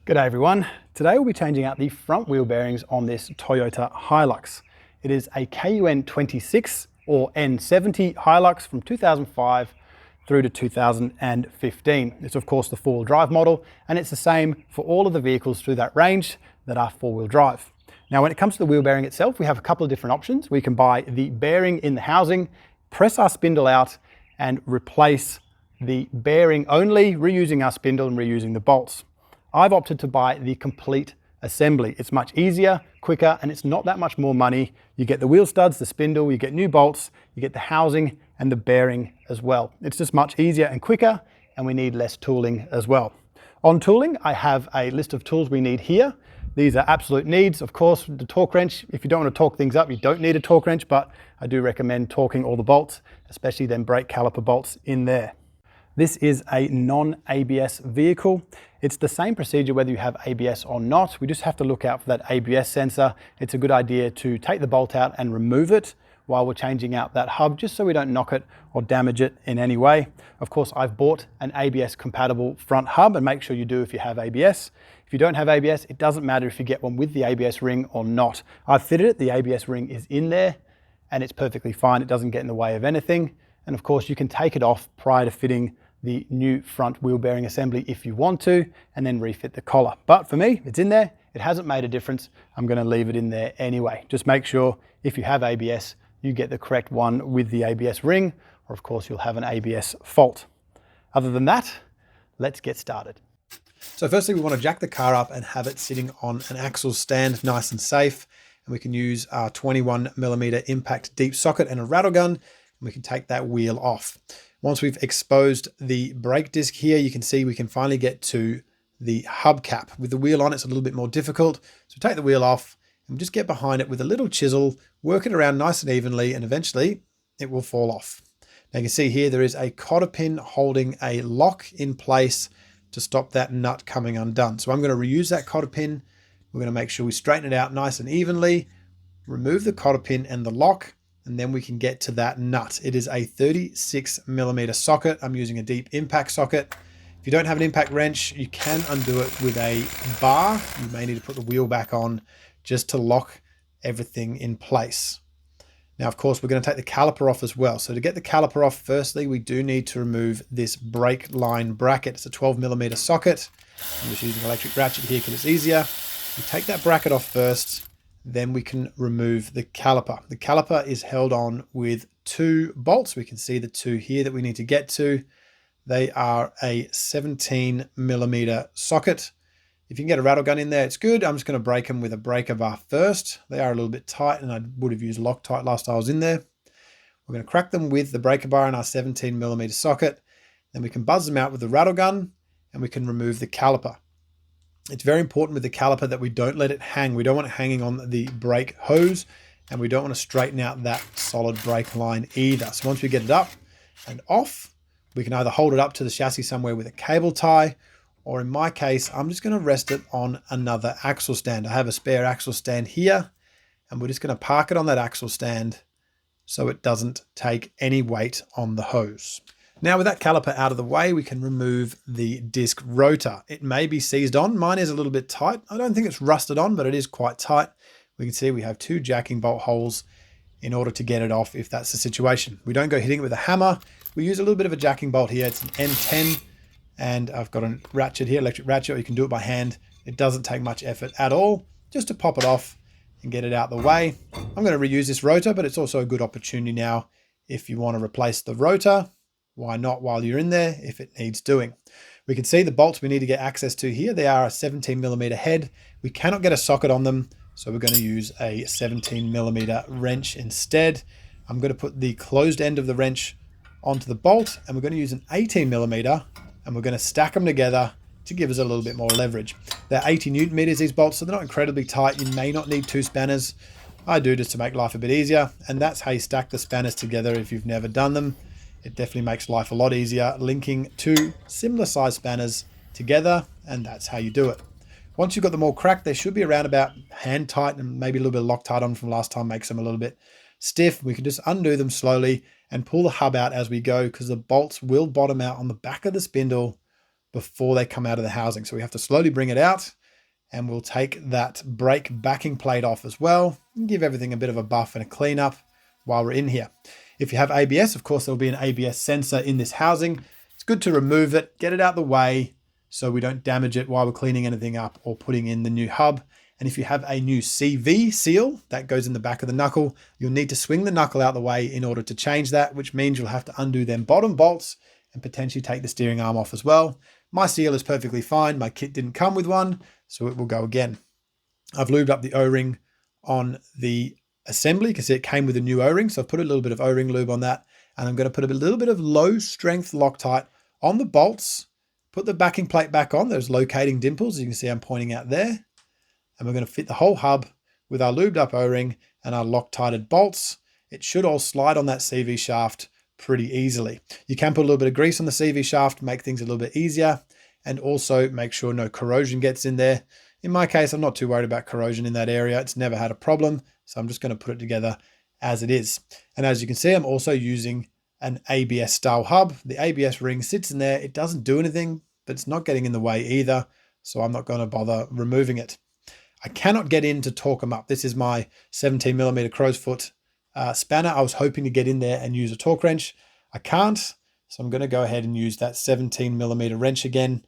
G'day everyone. Today we'll be changing out the front wheel bearings on this Toyota Hilux. It is a KUN26 or N70 Hilux from 2005 through to 2015. It's of course the four-wheel drive model, and it's the same for all of the vehicles through that range that are four-wheel drive. Now when it comes to the wheel bearing itself, we have a couple of different options. We can buy the bearing in the housing, press our spindle out and replace the bearing only, reusing our spindle and reusing the bolts. I've opted to buy the complete assembly. It's much easier, quicker, and it's not that much more money. You get the wheel studs, the spindle, you get new bolts, you get the housing and the bearing as well. It's just much easier and quicker, and we need less tooling as well. On tooling, I have a list of tools we need here. These are absolute needs. Of course, the torque wrench, if you don't want to torque things up, you don't need a torque wrench, but I do recommend torquing all the bolts, especially them brake caliper bolts in there. This is a non-ABS vehicle. It's the same procedure whether you have ABS or not. We just have to look out for that ABS sensor. It's a good idea to take the bolt out and remove it while we're changing out that hub, just so we don't knock it or damage it in any way. Of course, I've bought an ABS compatible front hub, and make sure you do if you have ABS. If you don't have ABS, it doesn't matter if you get one with the ABS ring or not. I've fitted it, the ABS ring is in there, and it's perfectly fine. It doesn't get in the way of anything. And of course, you can take it off prior to fitting the new front wheel bearing assembly if you want to, and then refit the collar. But for me, it's in there. It hasn't made a difference. I'm going to leave it in there anyway. Just make sure if you have ABS, you get the correct one with the ABS ring, or of course you'll have an ABS fault. Other than that, let's get started. So firstly, we want to jack the car up and have it sitting on an axle stand, nice and safe. And we can use our 21mm impact deep socket and a rattle gun, and we can take that wheel off. Once we've exposed the brake disc here, you can see we can finally get to the hubcap. With the wheel on, it's a little bit more difficult. So take the wheel off and just get behind it with a little chisel, work it around nice and evenly, and eventually it will fall off. Now you can see here, there is a cotter pin holding a lock in place to stop that nut coming undone. So I'm going to reuse that cotter pin. We're going to make sure we straighten it out nice and evenly, remove the cotter pin and the lock, and then we can get to that nut. It is a 36mm socket. I'm using a deep impact socket. If you don't have an impact wrench, you can undo it with a bar. You may need to put the wheel back on just to lock everything in place. Now, of course, we're going to take the caliper off as well. So to get the caliper off, firstly, we do need to remove this brake line bracket. It's a 12mm socket. I'm just using an electric ratchet here because it's easier. We take that bracket off first. Then we can remove the caliper. The caliper is held on with two bolts. We can see the two here that we need to get to. They are a 17mm socket. If you can get a rattle gun in there, it's good. I'm just going to break them with a breaker bar first. They are a little bit tight, and I would have used Loctite last I was in there. We're going to crack them with the breaker bar in our 17mm socket. Then we can buzz them out with the rattle gun, and we can remove the caliper. It's very important with the caliper that we don't let it hang. We don't want it hanging on the brake hose, and we don't want to straighten out that solid brake line either. So once we get it up and off, we can either hold it up to the chassis somewhere with a cable tie, or in my case, I'm just going to rest it on another axle stand. I have a spare axle stand here, and we're just going to park it on that axle stand so it doesn't take any weight on the hose. Now with that caliper out of the way, we can remove the disc rotor. It may be seized on. Mine is a little bit tight. I don't think it's rusted on, but it is quite tight. We can see we have two jacking bolt holes in order to get it off if that's the situation. We don't go hitting it with a hammer. We use a little bit of a jacking bolt here. It's an N10, and I've got a ratchet here, electric ratchet, or you can do it by hand. It doesn't take much effort at all, just to pop it off and get it out the way. I'm going to reuse this rotor, but it's also a good opportunity now if you want to replace the rotor. Why not while you're in there if it needs doing? We can see the bolts we need to get access to here. They are a 17mm head. We cannot get a socket on them, so we're going to use a 17mm wrench instead. I'm going to put the closed end of the wrench onto the bolt, and we're going to use an 18mm, and we're going to stack them together to give us a little bit more leverage. They're 80 Newton meters, these bolts, so they're not incredibly tight. You may not need two spanners. I do just to make life a bit easier, and that's how you stack the spanners together if you've never done them. It definitely makes life a lot easier, linking two similar size spanners together, and that's how you do it. Once you've got them all cracked, they should be around about hand tight, and maybe a little bit of Loctite on from last time makes them a little bit stiff. We can just undo them slowly and pull the hub out as we go, because the bolts will bottom out on the back of the spindle before they come out of the housing. So we have to slowly bring it out, and we'll take that brake backing plate off as well and give everything a bit of a buff and a clean up while we're in here. If you have ABS, of course, there'll be an ABS sensor in this housing. It's good to remove it, get it out of the way so we don't damage it while we're cleaning anything up or putting in the new hub. And if you have a new CV seal that goes in the back of the knuckle, you'll need to swing the knuckle out the way in order to change that, which means you'll have to undo them bottom bolts and potentially take the steering arm off as well. My seal is perfectly fine. My kit didn't come with one, so it will go again. I've lubed up the O-ring on the assembly because it came with a new O-ring. So I've put a little bit of O-ring lube on that, and I'm going to put a little bit of low strength Loctite on the bolts, put the backing plate back on. There's locating dimples. You can see I'm pointing out there. And we're going to fit the whole hub with our lubed up O-ring and our Loctited bolts. It should all slide on that CV shaft pretty easily. You can put a little bit of grease on the CV shaft, make things a little bit easier, and also make sure no corrosion gets in there. In my case, I'm not too worried about corrosion in that area. It's never had a problem, so I'm just going to put it together as it is. And as you can see, I'm also using an ABS style hub. The ABS ring sits in there. It doesn't do anything, but it's not getting in the way either, so I'm not going to bother removing it. I cannot get in to torque them up. This is my 17mm crow's foot spanner. I was hoping to get in there and use a torque wrench. I can't, so I'm going to go ahead and use that 17mm wrench again.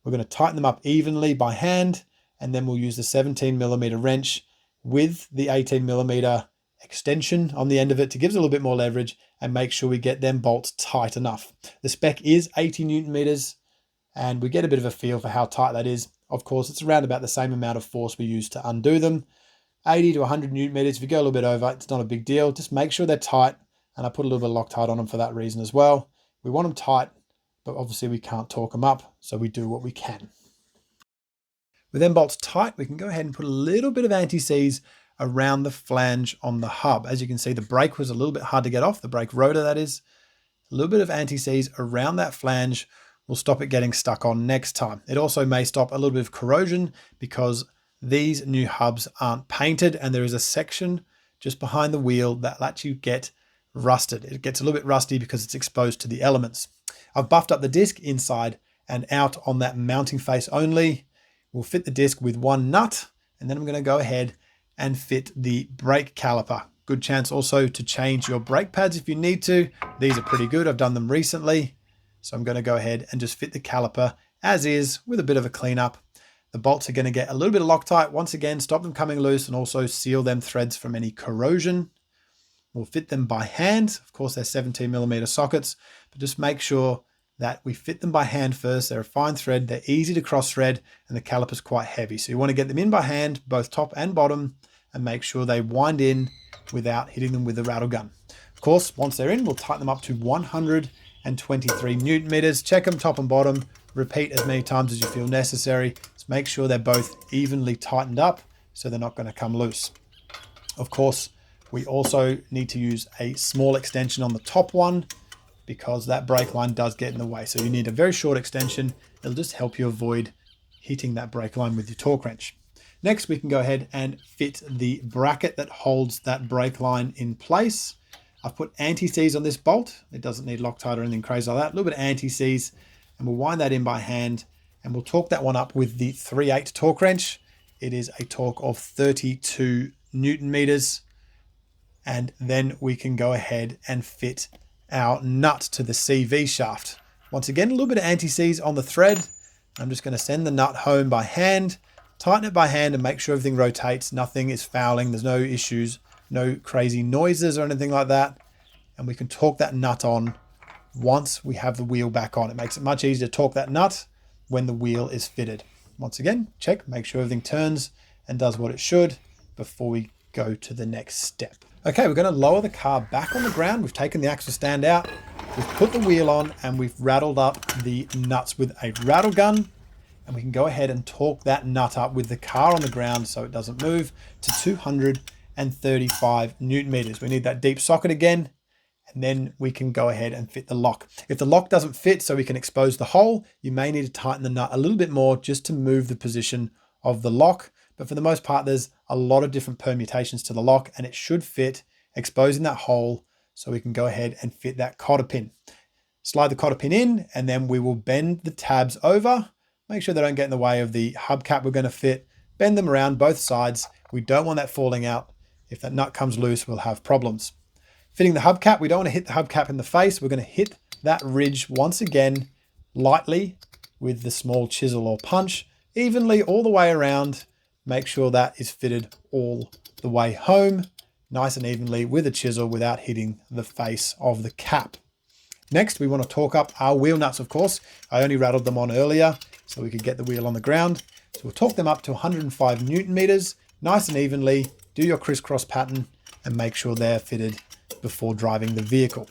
We're going to tighten them up evenly by hand, and then we'll use the 17mm wrench with the 18mm extension on the end of it to give us a little bit more leverage and make sure we get them bolts tight enough. The spec is 80 Newton meters, and we get a bit of a feel for how tight that is. Of course, it's around about the same amount of force we use to undo them. 80 to 100 Newton meters. If you go a little bit over, it's not a big deal. Just make sure they're tight, and I put a little bit of Loctite on them for that reason as well. We want them tight, but obviously we can't torque them up, so we do what we can. With them bolts tight, we can go ahead and put a little bit of anti-seize around the flange on the hub. As you can see, the brake was a little bit hard to get off, the brake rotor that is. A little bit of anti-seize around that flange will stop it getting stuck on next time. It also may stop a little bit of corrosion because these new hubs aren't painted, and there is a section just behind the wheel that lets you get rusted. It gets a little bit rusty because it's exposed to the elements. I've buffed up the disc inside and out on that mounting face only. We'll fit the disc with one nut, and then I'm going to go ahead and fit the brake caliper. Good chance also to change your brake pads if you need to. These are pretty good. I've done them recently. So I'm going to go ahead and just fit the caliper as is with a bit of a cleanup. The bolts are going to get a little bit of Loctite once again, stop them coming loose, and also seal them threads from any corrosion. We'll fit them by hand. Of course, they're 17mm sockets, but just make sure that we fit them by hand first. They're a fine thread, they're easy to cross thread, and the caliper's quite heavy. So you want to get them in by hand, both top and bottom, and make sure they wind in without hitting them with the rattle gun. Of course, once they're in, we'll tighten them up to 123 Newton meters. Check them top and bottom. Repeat as many times as you feel necessary. Just make sure they're both evenly tightened up so they're not going to come loose. Of course, we also need to use a small extension on the top one because that brake line does get in the way. So you need a very short extension. It'll just help you avoid hitting that brake line with your torque wrench. Next, we can go ahead and fit the bracket that holds that brake line in place. I've put anti-seize on this bolt. It doesn't need Loctite or anything crazy like that. A little bit of anti-seize, and we'll wind that in by hand, and we'll torque that one up with the 3/8 torque wrench. It is a torque of 32 Newton meters. And then we can go ahead and fit our nut to the CV shaft. Once again, a little bit of anti-seize on the thread. I'm just going to send the nut home by hand, tighten it by hand, and make sure everything rotates. Nothing is fouling. There's no issues, no crazy noises or anything like that. And we can torque that nut on once we have the wheel back on. It makes it much easier to torque that nut when the wheel is fitted. Once again, check, make sure everything turns and does what it should before we go to the next step. Okay, we're going to lower the car back on the ground. We've taken the axle stand out, we've put the wheel on, and we've rattled up the nuts with a rattle gun. And we can go ahead and torque that nut up with the car on the ground so it doesn't move to 235 Newton meters. We need that deep socket again, and then we can go ahead and fit the lock. If the lock doesn't fit so we can expose the hole, you may need to tighten the nut a little bit more just to move the position of the lock. But for the most part, there's a lot of different permutations to the lock, and it should fit, exposing that hole so we can go ahead and fit that cotter pin. Slide the cotter pin in, and then we will bend the tabs over. Make sure they don't get in the way of the hubcap we're going to fit. Bend them around both sides. We don't want that falling out. If that nut comes loose, we'll have problems. Fitting the hubcap, we don't want to hit the hubcap in the face. We're going to hit that ridge once again, lightly with the small chisel or punch, evenly all the way around. Make sure that is fitted all the way home, nice and evenly with a chisel without hitting the face of the cap. Next, we want to torque up our wheel nuts, of course. I only rattled them on earlier so we could get the wheel on the ground. So we'll torque them up to 105 Newton meters, nice and evenly. Do your crisscross pattern and make sure they're fitted before driving the vehicle.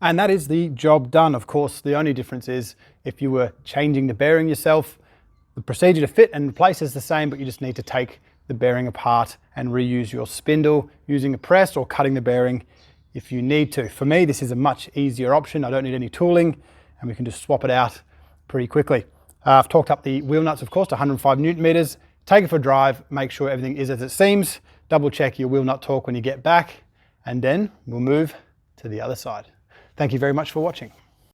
And that is the job done. Of course, the only difference is if you were changing the bearing yourself, the procedure to fit and replace is the same, but you just need to take the bearing apart and reuse your spindle using a press or cutting the bearing if you need to. For me, this is a much easier option. I don't need any tooling and we can just swap it out pretty quickly. I've torqued up the wheel nuts, of course, to 105 Newton meters. Take it for a drive, make sure everything is as it seems. Double check your wheel nut torque when you get back, and then we'll move to the other side. Thank you very much for watching.